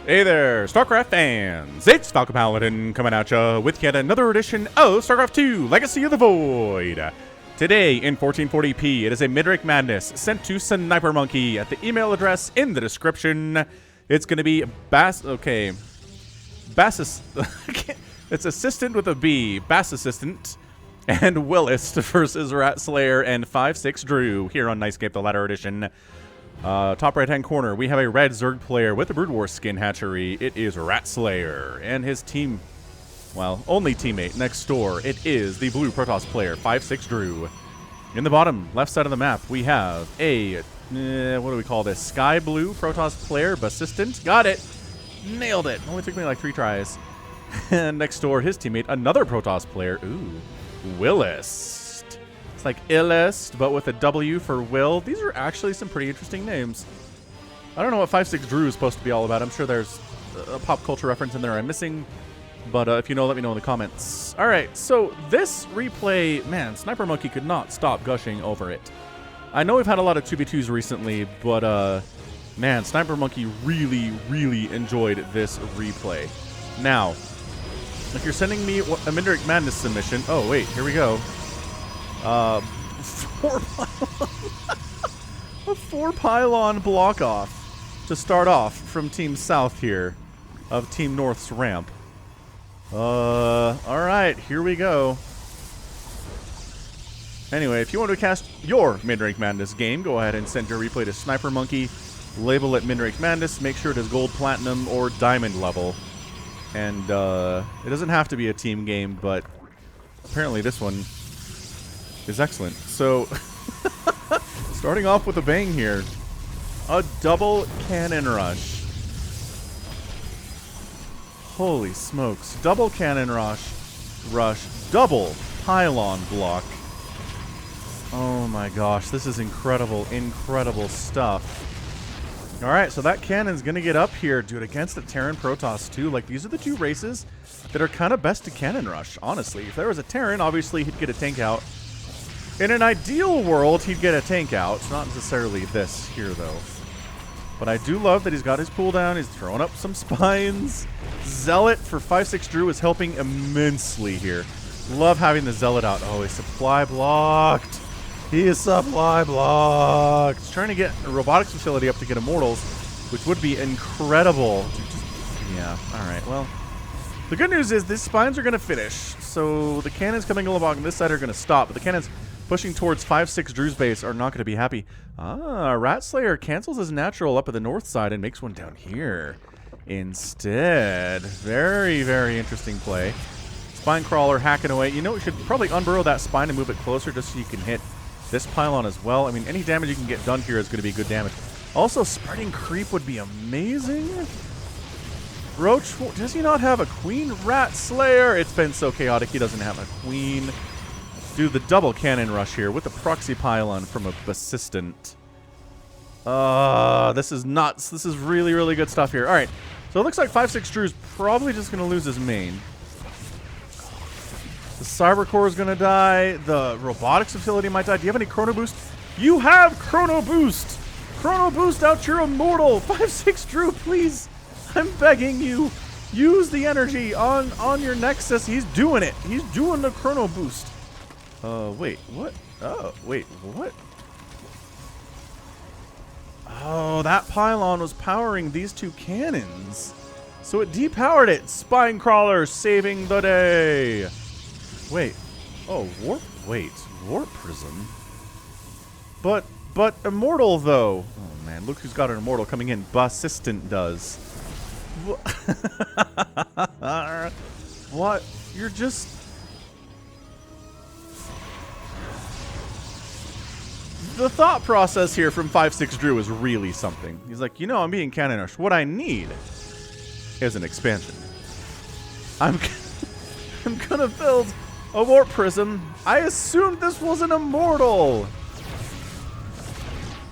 Hey there, StarCraft fans! It's Falcon Paladin coming at ya with yet another edition of StarCraft 2 Legacy of the Void. Today in 1440p, it is a MidRank madness sent to Snipermonkey at the email address in the description. It's going to be it's assistant with a B, Bass Assistant, and Willis versus Rat Slayer and 5-6 Drew here on Nightscape, the latter edition. Top right-hand corner, we have a red Zerg player with a Brood War skin hatchery. It is Rat Slayer, and his team, well, only teammate next door, it is the blue Protoss player, 5-6 Drew. In the bottom left side of the map, we have a, what do we call this? Sky blue Protoss player, Bassistant. Got it! Nailed it! Only took me like 3 tries. And next door, his teammate, another Protoss player, ooh, Willis. It's like Illest, but with a W for Will. These are actually some pretty interesting names. I don't know what 5-6 Drew is supposed to be all about. I'm sure there's a pop culture reference in there I'm missing. But if you know, let me know in the comments. All right, so this replay, man, Snipermonkey could not stop gushing over it. I know we've had a lot of 2v2s recently, but man, Snipermonkey really, really enjoyed this replay. Now, if you're sending me a MidRank Madness submission, oh wait, here we go. A 4 pylon block off to start off from Team South here of Team North's ramp. Alright, here we go. Anyway, if you want to cast your MidRank Madness game, go ahead and send your replay to Snipermonkey. Label it MidRank Madness. Make sure it is gold, platinum, or diamond level. And it doesn't have to be a team game, but apparently this one is excellent. So, starting off with a bang here. A double cannon rush. Holy smokes. Double cannon rush, double pylon block. Oh my gosh, this is incredible, incredible stuff. Alright, so that cannon's gonna get up here, dude, against the Terran Protoss too. Like, these are the two races that are kind of best to cannon rush, honestly. If there was a Terran, obviously he'd get a tank out. In an ideal world, he'd get a tank out. Not necessarily this here, though. But I do love that he's got his cooldown. He's throwing up some spines. Zealot for 5-6 Drew is helping immensely here. Love having the Zealot out. Oh, he's supply blocked. He is supply blocked. He's trying to get a robotics facility up to get immortals, which would be incredible. Yeah, alright, well. The good news is these spines are going to finish. So the cannons coming along this side are going to stop. But the cannons pushing towards 5-6 Drew's base are not going to be happy. Ah, Rat Slayer cancels his natural up at the north side and makes one down here instead. Very, very interesting play. Spine Crawler hacking away. You know, we should probably unburrow that spine and move it closer just so you can hit this pylon as well. I mean, any damage you can get done here is going to be good damage. Also, spreading creep would be amazing. Roach, does he not have a queen? Rat Slayer. It's been so chaotic he doesn't have a queen. Do the double cannon rush here with the proxy pylon from a Bassistant. This is nuts. This is really, really good stuff here. All right, so it looks like 5-6 Drew's probably just going to lose his main. The Cyber Core is going to die. The robotics facility might die. Do you have any Chrono Boost? You have Chrono Boost. Chrono Boost out your immortal. 5-6 Drew, please. I'm begging you. Use the energy on your Nexus. He's doing it. He's doing the Chrono Boost. Wait, what? Oh, wait, what? Oh, that pylon was powering these two cannons. So it depowered it. Spine Crawler saving the day. Wait. Oh, Warp? Wait, Warp Prism? But Immortal, though. Oh, man, look who's got an Immortal coming in. Bassistant does. What? You're just... The thought process here from 5-6 Drew is really something. He's like, you know, I'm being cannon rushed. What I need is an expansion. I'm gonna build a Warp Prism. I assumed this was an Immortal.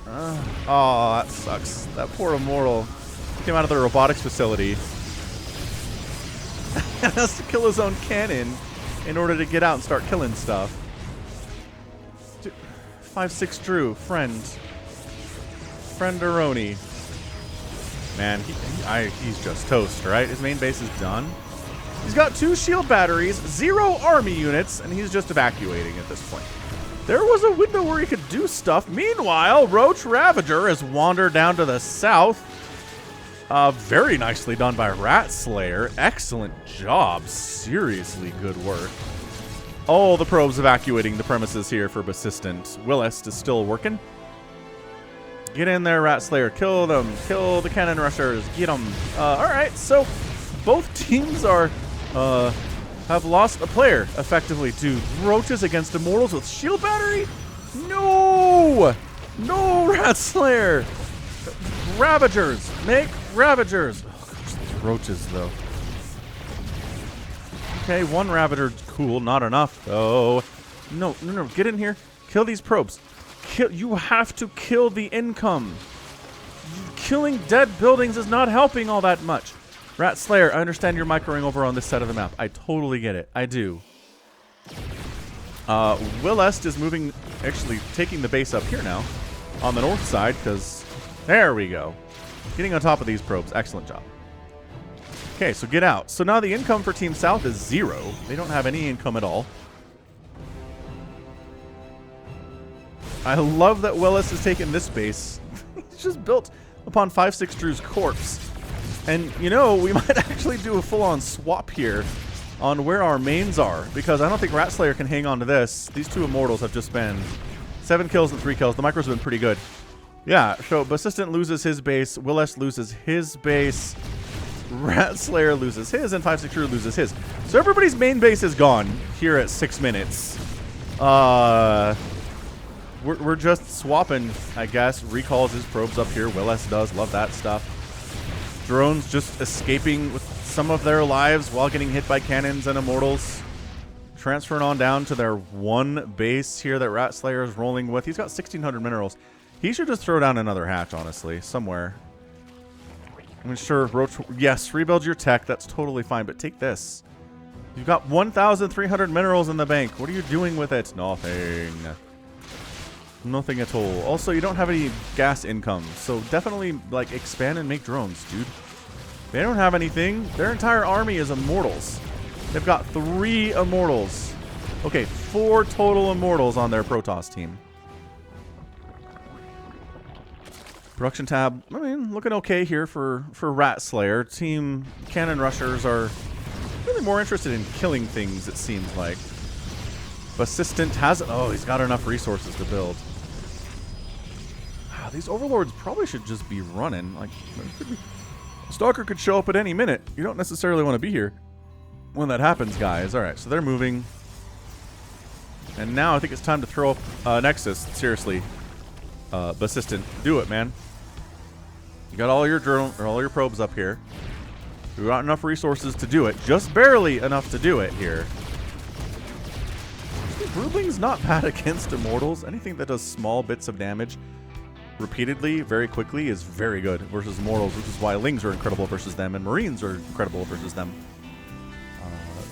Oh, that sucks. That poor Immortal came out of the robotics facility and has to kill his own cannon in order to get out and start killing stuff. 5-6 Drew, friend. Frienderoni. Man, he's just toast, right? His main base is done. He's got 2 shield batteries, 0 army units, and he's just evacuating at this point. There was a window where he could do stuff. Meanwhile, Roach Ravager has wandered down to the south. Very nicely done by Rat Slayer. Excellent job. Seriously good work. Oh, the probes evacuating the premises here for Persistent. Willist is still working. Get in there, Rat Slayer. Kill them. Kill the cannon rushers. Get them. All right, so both teams are have lost a player effectively. Dude, Roaches against Immortals with shield battery? No! No, Rat Slayer. Ravagers. Make Ravagers. Oh, gosh, these Roaches, though. Okay, 1 Ravager. Cool. Not enough, though. No. Get in here. Kill these probes. You have to kill the income. Killing dead buildings is not helping all that much. Rat Slayer, I understand you're microing over on this side of the map. I totally get it. I do. Willest is moving, actually taking the base up here now on the north side, because there we go. Getting on top of these probes. Excellent job. Okay, so get out. So now the income for Team South is 0. They don't have any income at all. I love that Willis has taken this base. He's just built upon 5-6 Drew's corpse. And, you know, we might actually do a full-on swap here on where our mains are, because I don't think Rat Slayer can hang on to this. These 2 Immortals have just been 7 kills and 3 kills. The micros have been pretty good. Yeah, so Persistent loses his base, Willis loses his base, Rat Slayer loses his, and 5-6 Drew loses his. So everybody's main base is gone here at 6 minutes. We're just swapping, I guess. Recalls his probes up here. Willis does. Love that stuff. Drones just escaping with some of their lives while getting hit by cannons and Immortals. Transferring on down to their 1 base here that Rat Slayer is rolling with. He's got 1,600 minerals. He should just throw down another hatch, honestly, somewhere. I mean, sure, Roach, yes, rebuild your tech. That's totally fine, but take this. You've got 1,300 minerals in the bank. What are you doing with it? Nothing. Nothing at all. Also, you don't have any gas income, so definitely, like, expand and make drones, dude. They don't have anything. Their entire army is Immortals. They've got 3 Immortals. Okay, 4 total Immortals on their Protoss team. Production tab, I mean, looking okay here for Rat Slayer. Team Cannon Rushers are really more interested in killing things, it seems like. Persistent has... Oh, he's got enough resources to build. Wow, these Overlords probably should just be running. Like, Stalker could show up at any minute. You don't necessarily want to be here when that happens, guys. All right, so they're moving. And now I think it's time to throw up Nexus. Seriously. Persistent. Do it, man. You got all your drone or all your probes up here. We got enough resources to do it. Just barely enough to do it here. Broodling's not bad against Immortals. Anything that does small bits of damage repeatedly, very quickly, is very good versus Immortals, which is why Lings are incredible versus them and Marines are incredible versus them.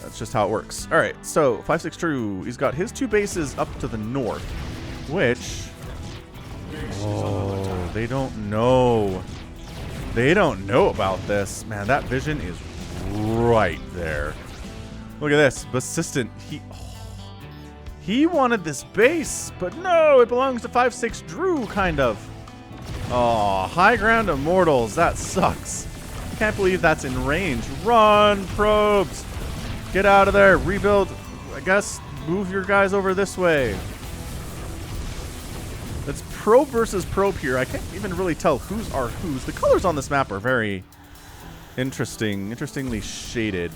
That's just how it works. All right, so 5-6 True. He's got his 2 bases up to the north, which... Oh, they don't know. They don't know about this. Man, that vision is right there. Look at this. Persistent. He wanted this base, but no, it belongs to 5-6 Drew, kind of. Oh, high ground Immortals. That sucks. Can't believe that's in range. Run, probes. Get out of there. Rebuild. I guess move your guys over this way. It's probe versus probe here. I can't even really tell whose are whose. The colors on this map are very interestingly shaded.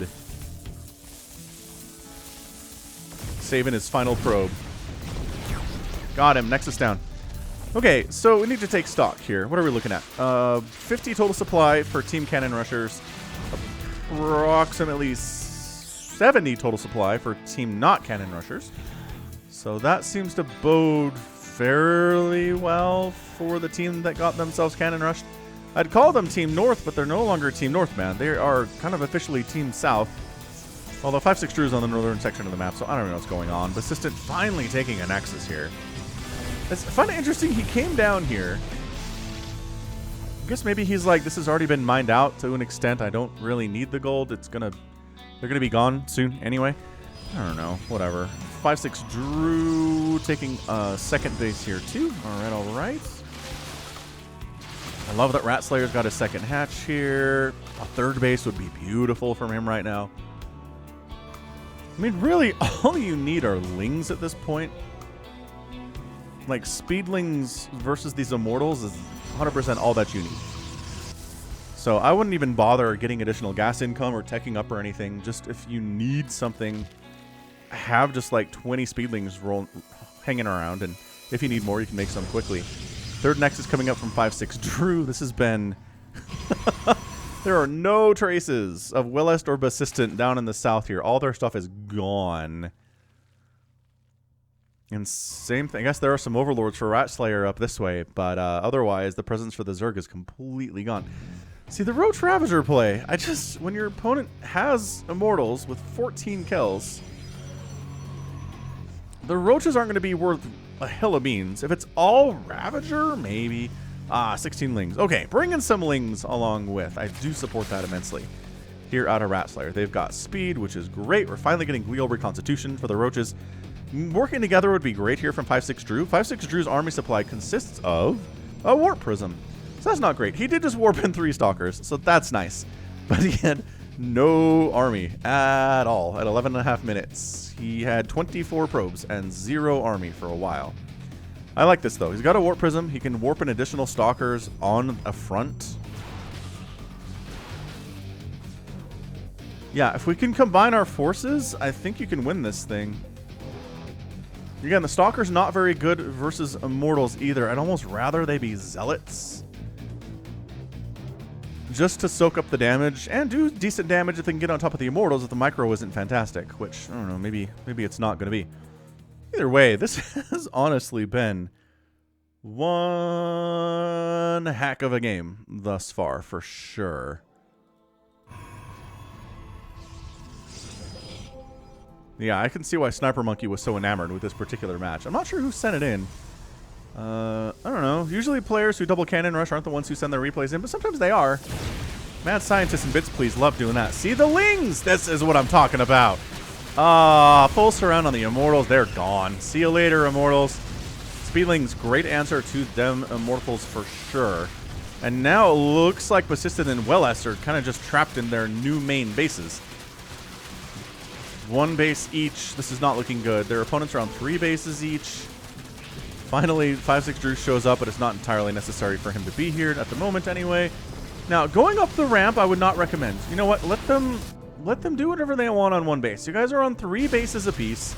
Saving his final probe. Got him. Nexus down. Okay, so we need to take stock here. What are we looking at? 50 total supply for Team Cannon Rushers. Approximately 70 total supply for Team Not Cannon Rushers. So that seems to bode fairly well for the team that got themselves cannon rushed. I'd call them Team North, but they're no longer Team North, man. They are kind of officially Team South. Although 5-6 Drew is on the northern section of the map, so I don't know what's going on. Persistent finally taking a Nexus here. It's kind of interesting. He came down here, I guess maybe he's like, this has already been mined out to an extent. I don't really need the gold. They're gonna be gone soon anyway. I don't know. Whatever. 5-6 Drew taking second base here too. All right. I love that Rat Slayer's got a second hatch here. A third base would be beautiful from him right now. I mean, really, all you need are lings at this point. Like, speedlings versus these immortals is 100% all that you need. So I wouldn't even bother getting additional gas income or teching up or anything. Just if you need something, have just like 20 speedlings hanging around. And if you need more, you can make some quickly. Third Nexus coming up from 5-6 Drew. This has been... There are no traces of Willest or Basistant down in the south here. All their stuff is gone. And same thing. I guess there are some overlords for Rat Slayer up this way, but otherwise the presence for the Zerg is completely gone. See, the Roach Ravager play, when your opponent has immortals with 14 kills, the Roaches aren't going to be worth a hill of beans. If it's all Ravager, maybe. 16 lings. Okay, bring in some lings along with. I do support that immensely. Here out of Rat Slayer. They've got speed, which is great. We're finally getting glial reconstitution for the Roaches. Working together would be great here from 5-6 Drew. 5-6 Drew's army supply consists of a Warp Prism. So that's not great. He did just warp in 3 Stalkers, so that's nice. But he had no army at all at 11.5 minutes. He had 24 probes and 0 army for a while. I like this, though. He's got a Warp Prism. He can warp in additional Stalkers on a front. Yeah, if we can combine our forces, I think you can win this thing. Again, the Stalker's not very good versus Immortals either. I'd almost rather they be Zealots. Just to soak up the damage and do decent damage if they can get on top of the Immortals if the micro isn't fantastic. Which, I don't know, maybe it's not going to be. Either way, this has honestly been one heck of a game thus far, for sure. Yeah, I can see why Snipermonkey was so enamored with this particular match. I'm not sure who sent it in. I don't know. Usually players who double cannon rush aren't the ones who send their replays in, but sometimes they are. Mad Scientists and Bits Please love doing that. See the lings! This is what I'm talking about. Full surround on the Immortals. They're gone. See you later, Immortals. Speedlings, great answer to them Immortals for sure. And now it looks like Persistent and Wellest are kind of just trapped in their new main bases. 1 base each. This is not looking good. Their opponents are on 3 bases each. Finally, 5-6 Drew shows up, but it's not entirely necessary for him to be here at the moment anyway. Now, going up the ramp, I would not recommend. You know what? Let them do whatever they want on 1 base. You guys are on 3 bases apiece.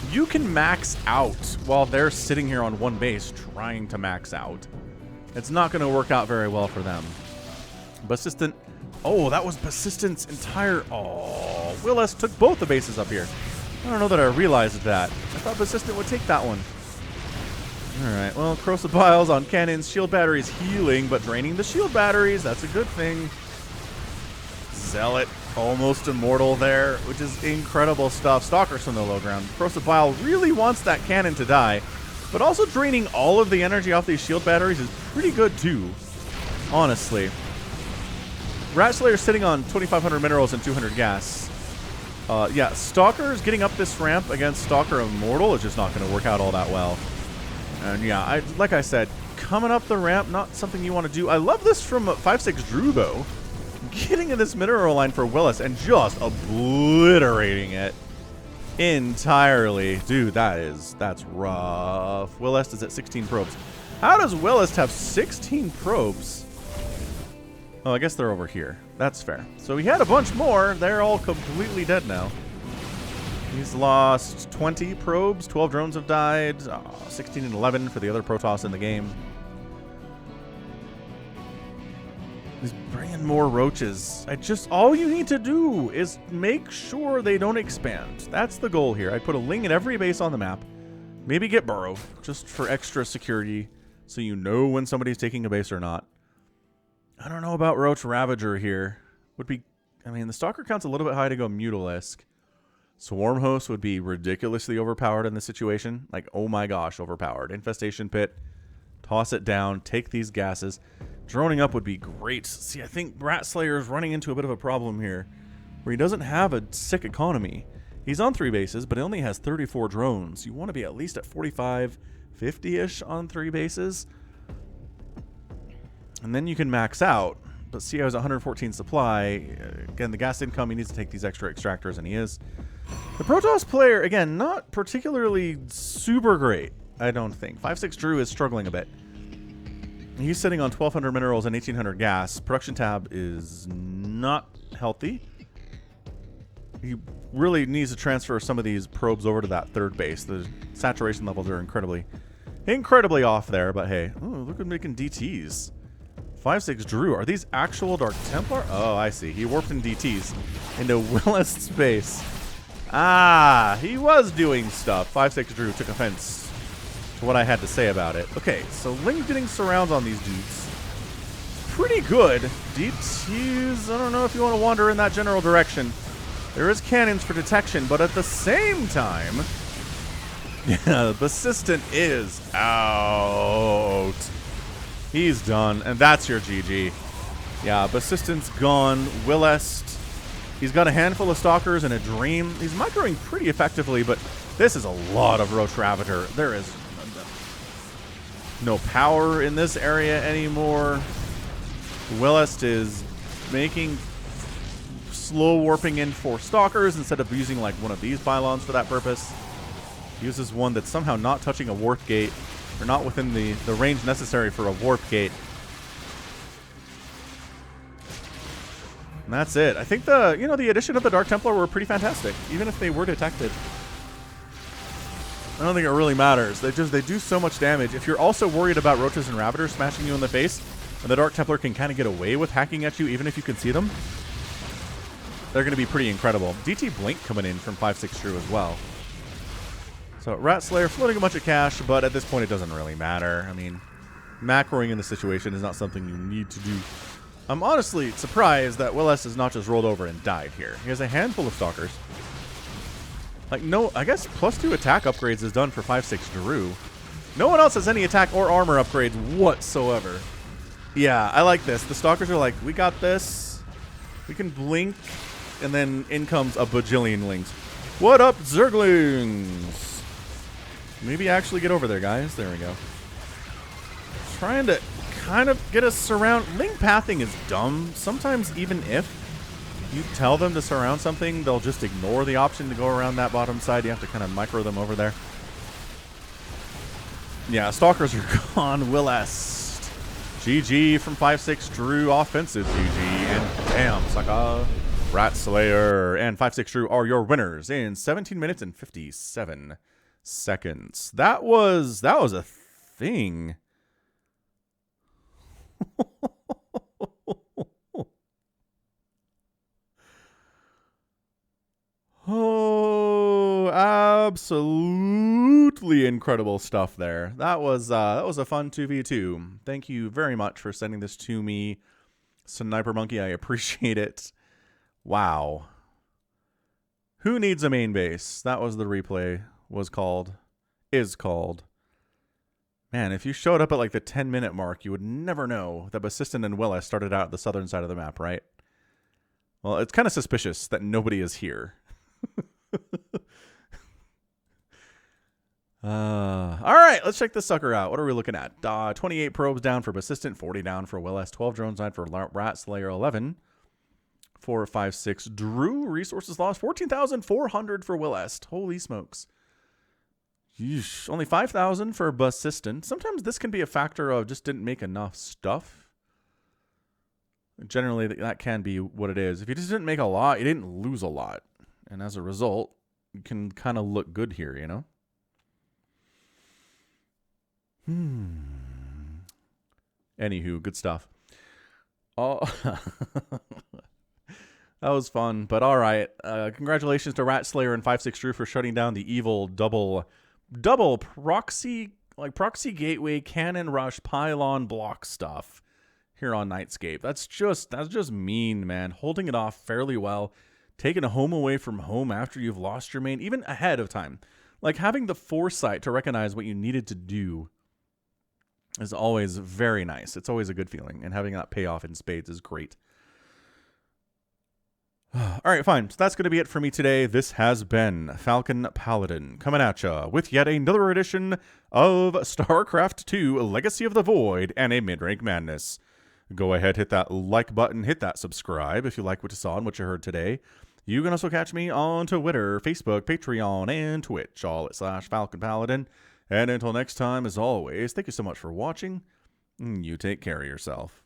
You can max out while they're sitting here on 1 base trying to max out. It's not going to work out very well for them. Persistent. Oh, that was Persistent's entire... Oh, Willis took both the bases up here. I don't know that I realized that. I thought Persistent would take that one. Alright, well, Corrosive Piles on cannons. Shield batteries healing, but draining the shield batteries. That's a good thing. Zealot, almost immortal there, which is incredible stuff. Stalkers from the low ground. Corrosive Pile really wants that cannon to die, but also draining all of the energy off these shield batteries is pretty good too, honestly. Rat Slayer sitting on 2,500 minerals and 200 gas. Yeah, Stalkers getting up this ramp against Stalker Immortal is just not going to work out all that well. And yeah, like I said, coming up the ramp, not something you want to do. I love this from 5-6 Drew, though. Getting in this mineral line for Willis and just obliterating it entirely. Dude, that's rough. Willis is at 16 probes. How does Willis have 16 probes? Oh, I guess they're over here. That's fair. So he had a bunch more. They're all completely dead now. He's lost 20 probes. 12 drones have died. 16 and 11 for the other Protoss in the game. He's bringing more roaches. All you need to do is make sure they don't expand. That's the goal here. I put a ling in every base on the map. Maybe get Burrow, just for extra security, so you know when somebody's taking a base or not. I don't know about Roach Ravager here. I mean, the Stalker count's a little bit high to go Mutalisk. Swarm Host would be ridiculously overpowered in this situation. Like, oh my gosh, overpowered. Infestation Pit. Toss it down. Take these gases. Droning up would be great. See, I think Rat Slayer is running into a bit of a problem here, where he doesn't have a sick economy. He's on 3 bases, but he only has 34 drones. You want to be at least at 45, 50-ish on 3 bases. And then you can max out. But see, I was 114 supply. Again, the gas income, he needs to take these extra extractors, and he is. The Protoss player, again, not particularly super great, I don't think. 5-6 Drew is struggling a bit. He's sitting on 1,200 minerals and 1,800 gas. Production tab is not healthy. He really needs to transfer some of these probes over to that 3rd base. The saturation levels are incredibly off there, but hey. Ooh, look at making DTs. 5-6 Drew. Are these actual Dark Templar? Oh, I see. He warped in DTs into Willist space. Ah, he was doing stuff. 5-6 Drew took offense to what I had to say about it. Okay, so Ling getting surrounds on these dudes. Pretty good. DTs, I don't know if you want to wander in that general direction. There is cannons for detection, but at the same time, yeah, Persistent is out. He's done, and that's your GG. Yeah, Persistent's gone. Willest, he's got a handful of Stalkers and a Dream. He's microing pretty effectively, but this is a lot of Roach Ravager. There is no power in this area anymore. Willest is making slow warping in for Stalkers instead of using like one of these pylons for that purpose. Uses one that's somehow not touching a warp gate, or not within the range necessary for a warp gate. And that's it. I think the addition of the Dark Templar were pretty fantastic, even if they were detected. I don't think it really matters. They do so much damage. If you're also worried about Roaches and Ravagers smashing you in the face, and the Dark Templar can kind of get away with hacking at you even if you can see them, they're going to be pretty incredible. DT Blink coming in from 5-6 Drew as well. So Rat Slayer floating a bunch of cash, but at this point it doesn't really matter. I mean, macroing in the situation is not something you need to do. I'm honestly surprised that Willest has not just rolled over and died here. He has a handful of Stalkers. Like, no, I guess +2 attack upgrades is done for 5-6 Drew. No one else has any attack or armor upgrades whatsoever. Yeah, I like this. The Stalkers are like, we got this. We can blink. And then in comes a bajillion Lings. What up, Zerglings? Maybe actually get over there, guys. There we go. Trying to kind of get us surround. Ling pathing is dumb. Sometimes even if you tell them to surround something, they'll just ignore the option to go around that bottom side. You have to kind of micro them over there. Yeah, Stalkers are gone. Willest. GG from 5-6 Drew. Offensive GG. And damn, sucker. Rat Slayer and 5-6 Drew are your winners in 17 minutes and 57 seconds. That was a thing. Oh, absolutely incredible stuff there. That was a fun 2v2. Thank you very much for sending this to me, Snipermonkey. I appreciate it. Wow. Who needs a main base? That was the replay is called. Man, if you showed up at like the 10-minute mark, you would never know that Persistent and Willest started out at the southern side of the map, right? Well, it's kind of suspicious that nobody is here. All right, let's check this sucker out. What are we looking at? 28 probes down for Persistent, 40 down for Willest, 12 drones died for Rat Slayer, 11 for 5-6 Drew. Resources lost 14,400 for Willest. Holy smokes. Yeesh. Only 5,000 for Persistent. Sometimes this can be a factor of just didn't make enough stuff. Generally, that can be what it is. If you just didn't make a lot, you didn't lose a lot. And as a result, you can kind of look good here, you know? Anywho, good stuff. Oh, that was fun, but all right. Congratulations to Rat Slayer and 5-6 Drew for shutting down the evil double proxy gateway cannon rush pylon block stuff here on Nightscape. That's just mean, man. Holding it off fairly well, taking a home away from home after you've lost your main, even ahead of time. Like having the foresight to recognize what you needed to do is always very nice. It's always a good feeling, and having that payoff in spades is great. All right, fine. So that's going to be it for me today. This has been Falcon Paladin coming at ya with yet another edition of StarCraft 2 Legacy of the Void and a mid-rank madness. Go ahead, hit that like button, hit that subscribe if you like what you saw and what you heard today. You can also catch me on Twitter, Facebook, Patreon, and Twitch, all at /Falcon Paladin. And until next time, as always, thank you so much for watching. You take care of yourself.